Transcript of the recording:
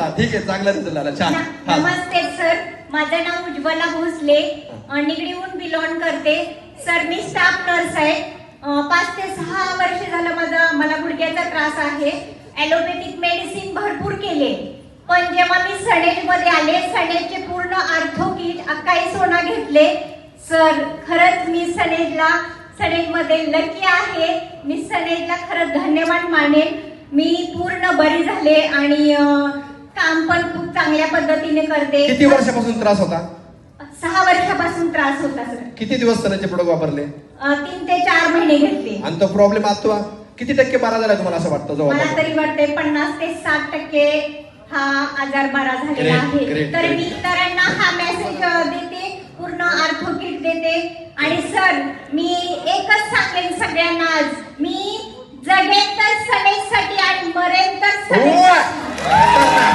होता. ठीक आहे, चांगला रिझल्ट आला. छान. नमस्ते सर, माझं नाव उज्ज्वला भोसले, निगडीहून बिलॉंग करते. सर मी स्टाफ नर्स आहे. 5 ते 6 वर्ष झालं मला गुडघ्याचा त्रास आहे. ॲलोपॅथिक मेडिसिन भरपूर केले, पण जेव्हा मी सनेजमध्ये आले, सनेजचे पूर्ण आर्थो किट अक्काई सोना घेतले. सर खरंच मी सनेजमध्ये लकी आहे. मी सनेजला खरंच धन्यवाद मानेन. मी पूर्ण बरी झाले आणि काम पण खूप चांगल्या पद्धतीने करते. किती वर्षापासून त्रास होता? 6 वर्षापासून त्रास होता सर. किती दिवस सनेचे प्रोडक्ट वापरले? 3 ते 4 महिने घेतले. आणि तो प्रॉब्लेम आता किती टक्के बरा झाला तुम्हाला असं वाटतं? मला तरी वाटते 50 ते 60% हा आजार बरा झालेला आहे. तर मी इतरांना हा मेसेज देते, पूर्ण आर्थो किट देते. आणि सर मी एकच सांगेन सगळ्यांना, आज मी जगेन तर सनेजसाठी आणि मरेन तर सनेजसाठी.